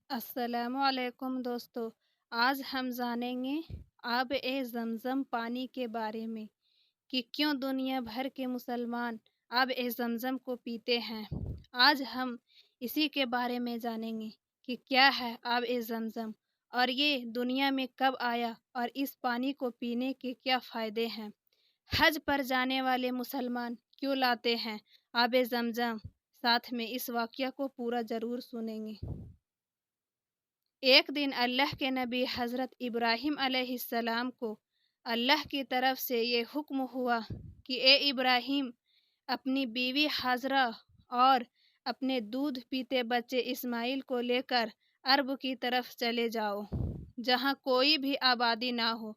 अस्सलामुअलैकुम दोस्तों। आज हम जानेंगे आब ए ज़मज़म पानी के बारे में कि क्यों दुनिया भर के मुसलमान आब ए ज़मज़म को पीते हैं। आज हम इसी के बारे में जानेंगे कि क्या है आब ए ज़मज़म और ये दुनिया में कब आया और इस पानी को पीने के क्या फ़ायदे हैं। हज पर जाने वाले मुसलमान क्यों लाते हैं आब ए ज़मज़म। साथ में इस वाक़या को पूरा ज़रूर सुनेंगे। एक दिन अल्लाह के नबी हज़रत इब्राहीम अलैहिस्सलाम को अल्लाह की तरफ से ये हुक्म हुआ कि ए इब्राहीम, अपनी बीवी हाजरा और अपने दूध पीते बच्चे इस्माइल को लेकर अरब की तरफ चले जाओ, जहाँ कोई भी आबादी ना हो।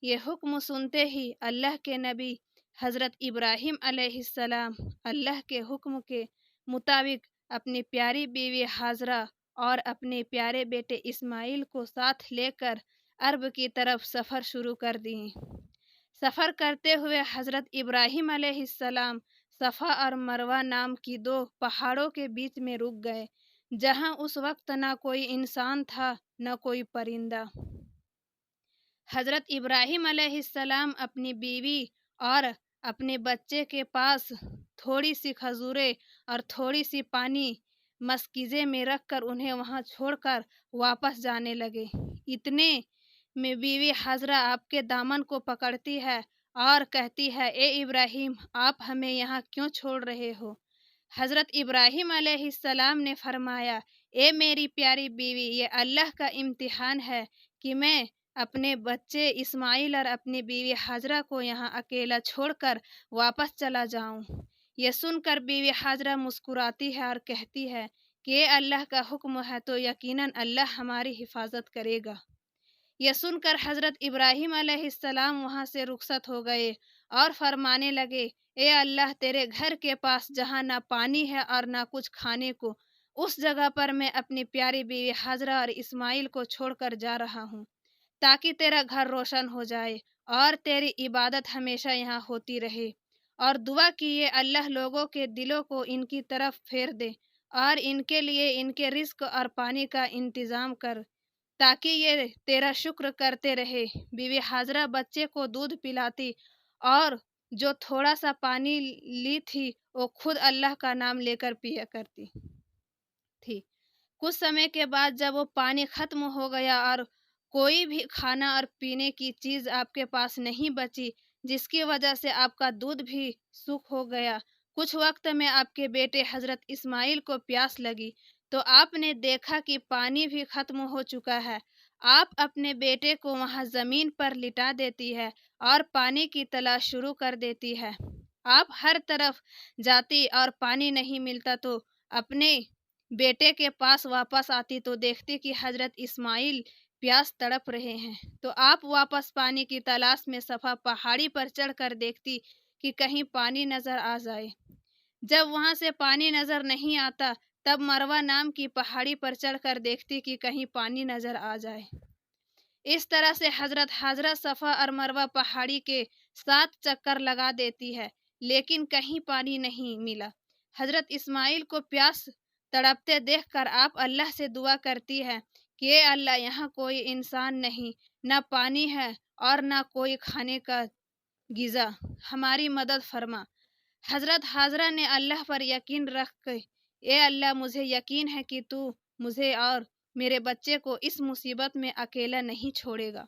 ये हुक्म सुनते ही अल्लाह के नबी हज़रत इब्राहीम अलैहिस्सलाम अल्लाह के हुक्म के मुताबिक अपनी प्यारी बीवी हाजरा और अपने प्यारे बेटे इस्माइल को साथ लेकर अरब की तरफ सफ़र शुरू कर दिए। सफ़र करते हुए हज़रत इब्राहीम अलैहिस्सलाम सफ़ा और मरवा नाम की दो पहाड़ों के बीच में रुक गए, जहाँ उस वक्त ना कोई इंसान था न कोई परिंदा। हज़रत इब्राहीम अलैहिस्सलाम अपनी बीवी और अपने बच्चे के पास थोड़ी सी खजूरें और थोड़ी सी पानी मस्कीज़े में रखकर उन्हें वहां छोड़कर वापस जाने लगे। इतने में बीवी हाजरा आपके दामन को पकड़ती है और कहती है, ए इब्राहीम, आप हमें यहाँ क्यों छोड़ रहे हो। हज़रत इब्राहीम अलैहिस्सलाम ने फरमाया, ए मेरी प्यारी बीवी, ये अल्लाह का इम्तिहान है कि मैं अपने बच्चे इस्माइल और अपनी बीवी हाजरा को यहाँ अकेला छोड़कर वापस चला जाऊं। ये सुनकर बीवी हाजरा मुस्कुराती है और कहती है कि ये अल्लाह का हुक्म है तो यकीनन अल्लाह हमारी हिफाजत करेगा। यह सुनकर हज़रत इब्राहीम अलैहिस्सलाम वहाँ से रुखसत हो गए और फरमाने लगे, ए अल्लाह, तेरे घर के पास जहाँ ना पानी है और ना कुछ खाने को, उस जगह पर मैं अपनी प्यारी बीवी हाजरा और इस्माइल को छोड़कर जा रहा हूँ, ताकि तेरा घर रोशन हो जाए और तेरी इबादत हमेशा यहाँ होती रहे। और दुआ की, ये अल्लाह लोगों के दिलों को इनकी तरफ फेर दे और इनके लिए इनके रिस्क और पानी का इंतज़ाम कर, ताकि ये तेरा शुक्र करते रहे। बीवी हाजरा बच्चे को दूध पिलाती और जो थोड़ा सा पानी ली थी वो खुद अल्लाह का नाम लेकर पिया करती थी। कुछ समय के बाद जब वो पानी खत्म हो गया और कोई भी खाना और पीने की चीज़ आपके पास नहीं बची, जिसकी वजह से आपका दूध भी सूख हो गया, कुछ वक्त में आपके बेटे हज़रत इस्माइल को प्यास लगी, तो आपने देखा कि पानी भी खत्म हो चुका है। आप अपने बेटे को वहाँ ज़मीन पर लिटा देती है और पानी की तलाश शुरू कर देती है। आप हर तरफ जाती और पानी नहीं मिलता तो अपने बेटे के पास वापस आती तो देखती कि हज़रत इस्माइल प्यास तड़प रहे हैं। तो आप वापस पानी की तलाश में सफ़ा पहाड़ी पर चढ़कर देखती कि कहीं पानी नज़र आ जाए। जब वहाँ से पानी नज़र नहीं आता, तब मरवा नाम की पहाड़ी पर चढ़कर देखती कि कहीं पानी नज़र आ जाए। इस तरह से हज़रत हाजरा सफ़ा और मरवा पहाड़ी के 7 चक्कर लगा देती है, लेकिन कहीं पानी नहीं मिला। हज़रत इस्माइल को प्यास तड़पते देखकर आप अल्लाह से दुआ करती है कि ए अल्लाह, यहाँ कोई इंसान नहीं, ना पानी है और ना कोई खाने का ग़िज़ा, हमारी मदद फरमा। हज़रत हाजरा ने अल्लाह पर यकीन रख के, ए अल्लाह, मुझे यकीन है कि तू मुझे और मेरे बच्चे को इस मुसीबत में अकेला नहीं छोड़ेगा।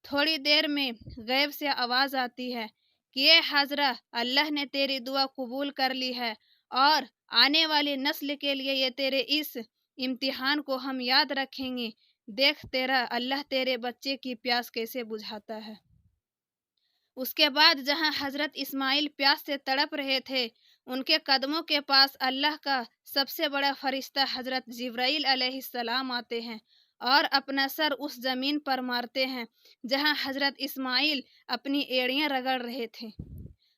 थोड़ी देर में गैब से आवाज़ आती है कि ए हाजरा, अल्लाह ने तेरी दुआ कबूल कर ली है और आने वाली नस्ल के लिए ये तेरे इस इम्तिहान को हम याद रखेंगे। देख तेरा अल्लाह तेरे बच्चे की प्यास कैसे बुझाता है। उसके बाद जहाँ हज़रत इस्माइल प्यास से तड़प रहे थे, उनके कदमों के पास अल्लाह का सबसे बड़ा फरिश्ता हज़रत जिब्राईल अलैहिस्सलाम आते हैं और अपना सर उस ज़मीन पर मारते हैं जहाँ हज़रत इस्माइल अपनी एड़ियाँ रगड़ रहे थे।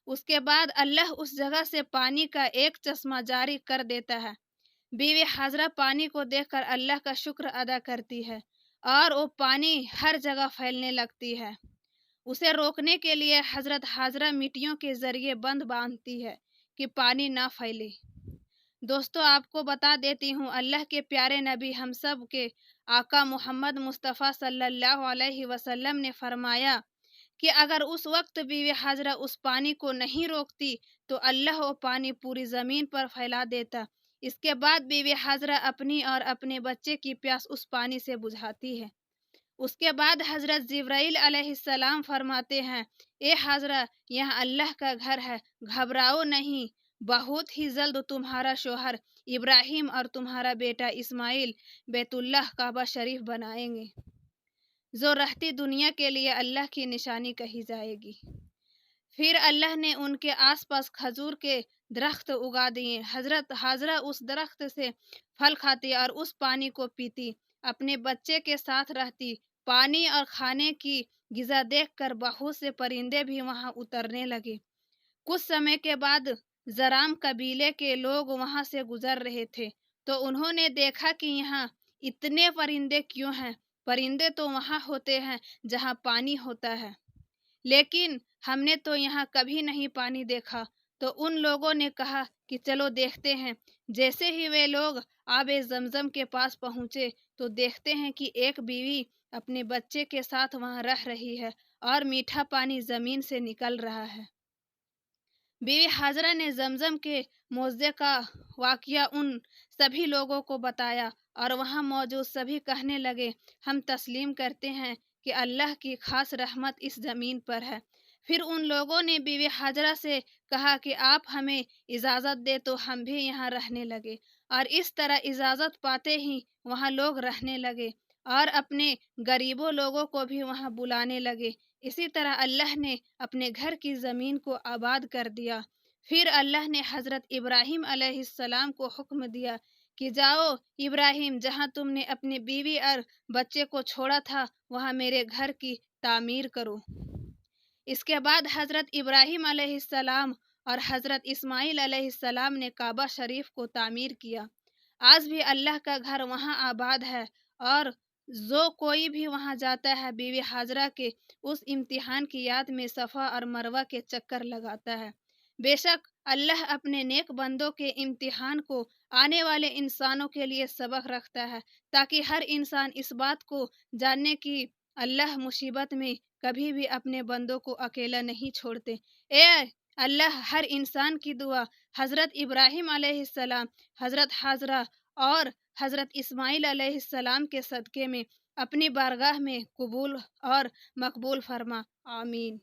उसके बाद अल्लाह उस जगह से पानी का एक चश्मा जारी कर देता है। बीवी हाजरा पानी को देखकर अल्लाह का शुक्र अदा करती है और वो पानी हर जगह फैलने लगती है। उसे रोकने के लिए हज़रत हाजरा मिट्टियों के ज़रिए बंद बांधती है कि पानी ना फैले। दोस्तों, आपको बता देती हूँ, अल्लाह के प्यारे नबी हम सब के आका मोहम्मद मुस्तफ़ा सल्लल्लाहु अलैहि वसल्लम ने फरमाया कि अगर उस वक्त बीवी हाजरा उस पानी को नहीं रोकती तो अल्लाह वो पानी पूरी ज़मीन पर फैला देता। इसके बाद बीवी हाजरा अपनी और अपने बच्चे की प्यास उस पानी से बुझाती है। उसके बाद हज़रत जिब्राइल अलैहिस्सलाम फरमाते हैं, ए हाजरा, यह अल्लाह का घर है, घबराओ नहीं, बहुत ही जल्द तुम्हारा शोहर इब्राहिम और तुम्हारा बेटा इस्माइल बैतुल्लाह काबा शरीफ बनाएंगे, जो रहती दुनिया के लिए अल्लाह की निशानी कही जाएगी। फिर अल्लाह ने उनके आसपास खजूर के दरख्त उगा दिए। हजरत हाजरा उस दरख्त से फल खाती और उस पानी को पीती, अपने बच्चे के साथ रहती। पानी और खाने की गिजा देखकर बहुत से परिंदे भी वहां उतरने लगे। कुछ समय के बाद जराम कबीले के लोग वहां से गुजर रहे थे, तो उन्होंने देखा कि यहाँ इतने परिंदे क्यों हैं। परिंदे तो वहां होते हैं जहाँ पानी होता है, लेकिन हमने तो यहाँ कभी नहीं पानी देखा। तो उन लोगों ने कहा कि चलो देखते हैं। जैसे ही वे लोग आबे जमजम के पास पहुँचे तो देखते हैं कि एक बीवी अपने बच्चे के साथ वहाँ रह रही है और मीठा पानी जमीन से निकल रहा है। बीवी हाजरा ने जमजम के मौजे का वाकया उन सभी लोगों को बताया और वहाँ मौजूद सभी कहने लगे, हम तस्लीम करते हैं कि अल्लाह की खास रहमत इस ज़मीन पर है। फिर उन लोगों ने बीवी हाजरा से कहा कि आप हमें इजाज़त दे तो हम भी यहाँ रहने लगे, और इस तरह इजाज़त पाते ही वहाँ लोग रहने लगे और अपने गरीबों लोगों को भी वहाँ बुलाने लगे। इसी तरह अल्लाह ने अपने घर की ज़मीन को आबाद कर दिया। फिर अल्लाह ने हज़रत इब्राहीम अलैहिस्सलाम को हुक्म दिया कि जाओ इब्राहीम, जहाँ तुमने अपनी बीवी और बच्चे को छोड़ा था वहाँ मेरे घर की तामीर करो। इसके बाद हज़रत इब्राहीम अलैहिस्सलाम और हज़रत इस्माइल अलैहिस्सलाम ने काबा शरीफ को तामीर किया। आज भी अल्लाह का घर वहाँ आबाद है, और जो कोई भी वहाँ जाता है बीवी हाजरा के उस इम्तिहान की याद में सफ़ा और मरवा के चक्कर लगाता है। बेशक अल्लाह अपने नेक बंदों के इम्तिहान को आने वाले इंसानों के लिए सबक रखता है, ताकि हर इंसान इस बात को जानने की अल्लाह मुसीबत में कभी भी अपने बंदों को अकेला नहीं छोड़ते। ए अल्लाह हर इंसान की दुआ हज़रत इब्राहीम अलैहिस्सलाम, हज़रत हाजरा और हज़रत इस्माइल अलैहिस्सलाम के सदक़े में अपनी बारगाह में कबूल और मकबूल फरमा। आमीन।